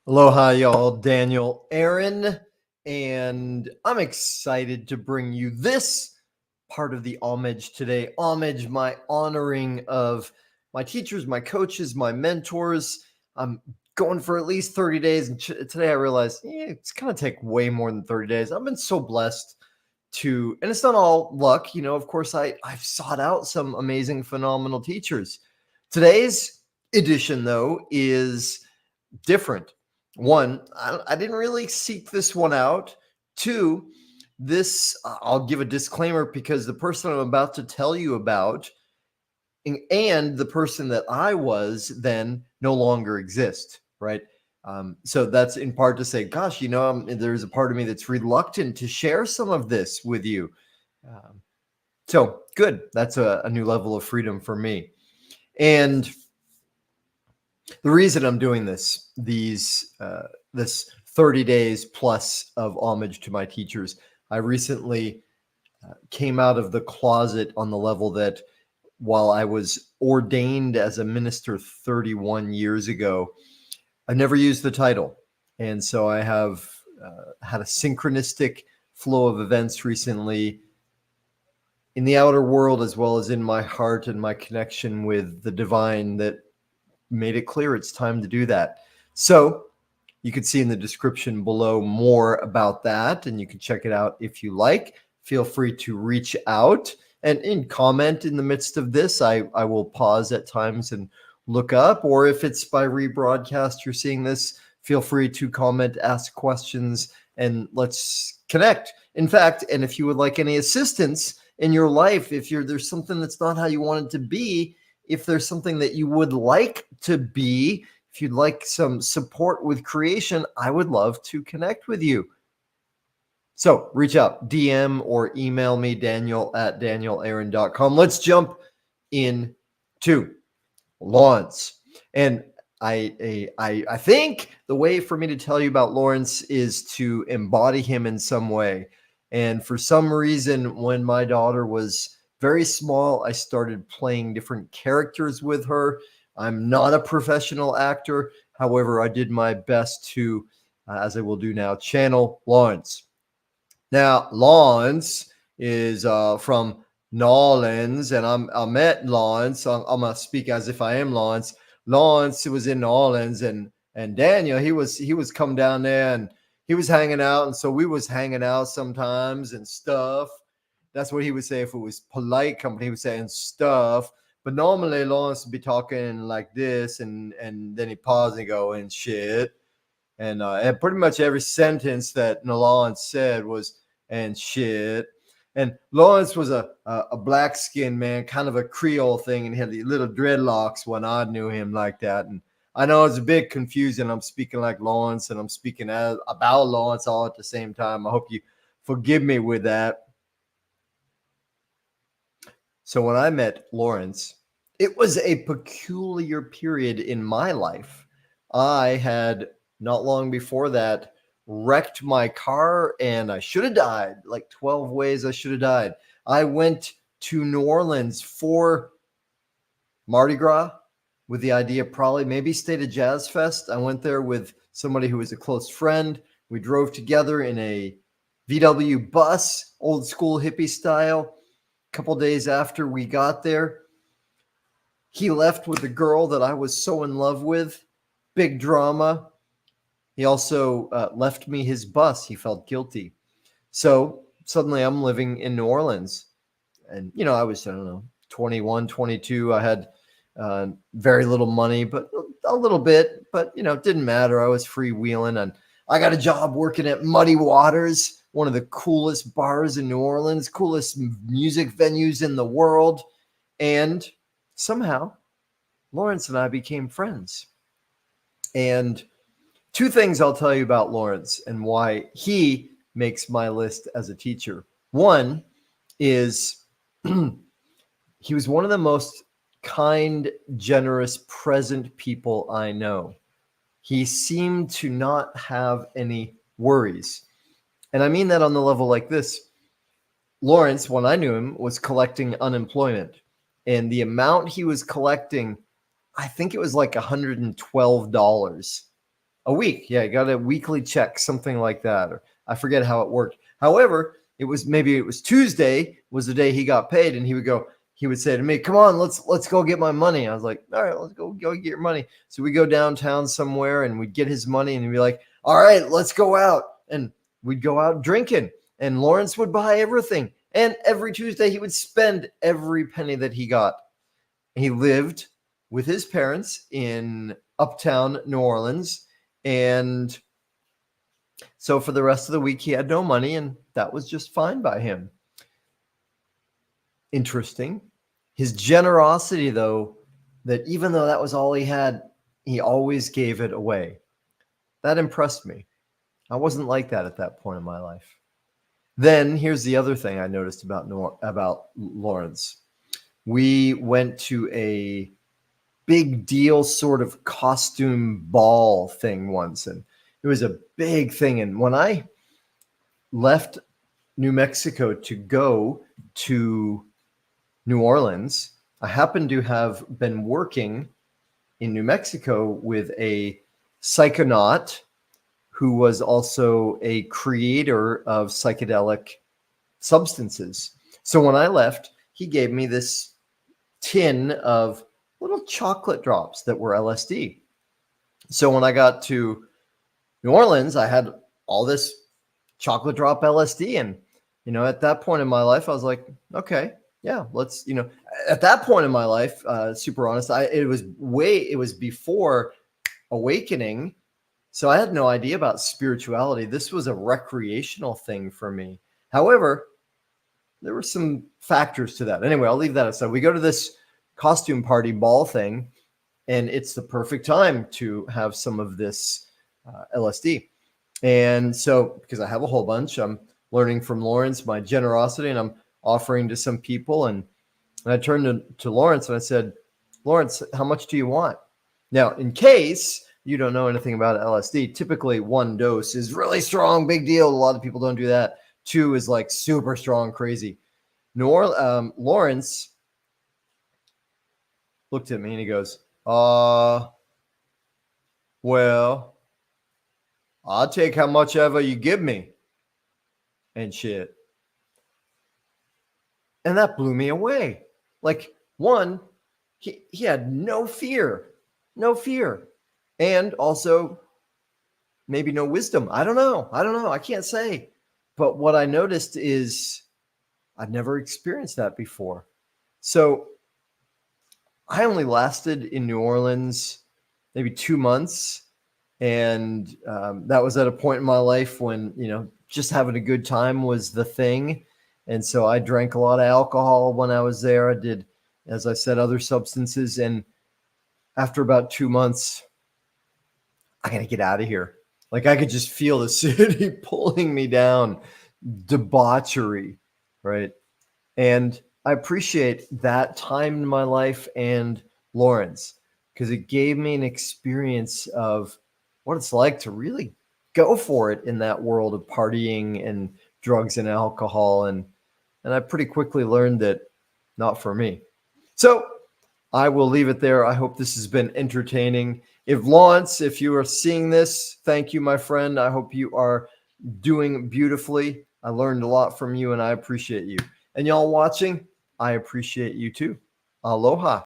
Aloha, y'all. Daniel Aaron, and I'm excited to bring you this part of the homage today. Homage, my honoring of my teachers, my coaches, my mentors. I'm going for at least 30 days, and today I realized it's going to take way more than 30 days. I've been so blessed to, and it's not all luck, of course, I've sought out some amazing, phenomenal teachers. Today's edition, though, is different. One, I didn't really seek this one out. Two, I'll give a disclaimer because the person I'm about to tell you about and the person that I was then no longer exist, right? So that's in part to say, gosh, there's a part of me that's reluctant to share some of this with you. So good. That's a new level of freedom for me. And the reason I'm doing this 30 days plus of homage to my teachers, I recently came out of the closet on the level that while I was ordained as a minister 31 years ago, I never used the title. And so I have had a synchronistic flow of events recently in the outer world as well as in my heart and my connection with the divine that made it clear it's time to do that. So you can see in the description below more about that, and you can check it out if you like. Feel free to reach out and comment in the midst of this. I will pause at times and look up, or if it's by rebroadcast you're seeing this, feel free to comment, ask questions, and let's connect. In fact, and if you would like any assistance in your life, if there's something that's not how you want it to be, if there's something that you would like to be, if you'd like some support with creation, I would love to connect with you. So reach out, DM or email me, daniel@danielaaron.com. Let's jump into Lawrence. And I think the way for me to tell you about Lawrence is to embody him in some way. And for some reason, when my daughter was very small, I started playing different characters with her. I'm not a professional actor. However, I did my best to, as I will do now, channel Lawrence. Now, Lawrence is from Nolans, and I met Lawrence. I'm gonna speak as if I am Lawrence. Lawrence was in New Orleans, and Daniel, he was come down there, and he was hanging out, and so we was hanging out sometimes and stuff. That's what he would say if it was polite company. He would say and stuff. But normally Lawrence would be talking like this, and then he pause and go and shit. And pretty much every sentence that Lawrence said was and shit. And Lawrence was a black-skinned man, kind of a Creole thing, and he had the little dreadlocks when I knew him like that. And I know it's a bit confusing. I'm speaking like Lawrence, and I'm speaking about Lawrence all at the same time. I hope you forgive me with that. So when I met Lawrence, it was a peculiar period in my life. I had, not long before that, wrecked my car, and I should have died. Like 12 ways I should have died. I went to New Orleans for Mardi Gras with the idea probably maybe stay to Jazz Fest. I went there with somebody who was a close friend. We drove together in a VW bus, old school hippie style. A couple days after we got there, he left with the girl that I was so in love with. Big drama. He also left me his bus. He felt guilty. So suddenly I'm living in New Orleans. And, I was, 21, 22. I had very little money, but a little bit. But, it didn't matter. I was freewheeling. And I got a job working at Muddy Waters, one of the coolest bars in New Orleans, coolest music venues in the world. And somehow, Lawrence and I became friends. And two things I'll tell you about Lawrence and why he makes my list as a teacher. One is he was one of the most kind, generous, present people I know. He seemed to not have any worries. And I mean that on the level like this. Lawrence, when I knew him, was collecting unemployment. And the amount he was collecting, I think it was like $112. A week. Yeah, got a weekly check, something like that. Or I forget how it worked. However, it was Tuesday was the day he got paid, and he would say to me, "Come on, let's go get my money." I was like, "All right, let's go get your money." So we go downtown somewhere, and we'd get his money, and he'd be like, "All right, let's go out." And we'd go out drinking, and Lawrence would buy everything. And every Tuesday he would spend every penny that he got. He lived with his parents in uptown New Orleans. And so for the rest of the week, he had no money, and that was just fine by him. Interesting. His generosity, though, that even though that was all he had, he always gave it away. That impressed me. I wasn't like that at that point in my life. Then here's the other thing I noticed about Lawrence. We went to a big deal sort of costume ball thing once, and it was a big thing. And when I left New Mexico to go to New Orleans, I happened to have been working in New Mexico with a psychonaut who was also a creator of psychedelic substances. So when I left, he gave me this tin of little chocolate drops that were LSD. So when I got to New Orleans, I had all this chocolate drop LSD. And, at that point in my life, I was like, okay, yeah, let's, at that point in my life, super honest, it was before awakening. So I had no idea about spirituality. This was a recreational thing for me. However, there were some factors to that. Anyway, I'll leave that aside. We go to this costume party ball thing, and it's the perfect time to have some of this LSD. And so, because I have a whole bunch, I'm learning from Lawrence my generosity, and I'm offering to some people. And I turned to Lawrence and I said, "Lawrence, how much do you want?" Now, in case you don't know anything about LSD, typically 1 dose is really strong, big deal. A lot of people don't do that. 2 is like super strong, crazy. Lawrence looked at me and he goes, well, I'll take how much ever you give me and shit. And that blew me away. Like, one, he had no fear. And also maybe no wisdom. I don't know. I can't say. But what I noticed is I'd never experienced that before. So I only lasted in New Orleans maybe 2 months. And that was at a point in my life when, just having a good time was the thing. And so I drank a lot of alcohol when I was there. I did, as I said, other substances. And after about 2 months, I got to get out of here. Like, I could just feel the city pulling me down, debauchery, right? And I appreciate that time in my life and Lawrence, because it gave me an experience of what it's like to really go for it in that world of partying and drugs and alcohol. And I pretty quickly learned that not for me. So I will leave it there. I hope this has been entertaining. If Lawrence, if you are seeing this, thank you, my friend. I hope you are doing beautifully. I learned a lot from you, and I appreciate you. And y'all watching, I appreciate you too. Aloha.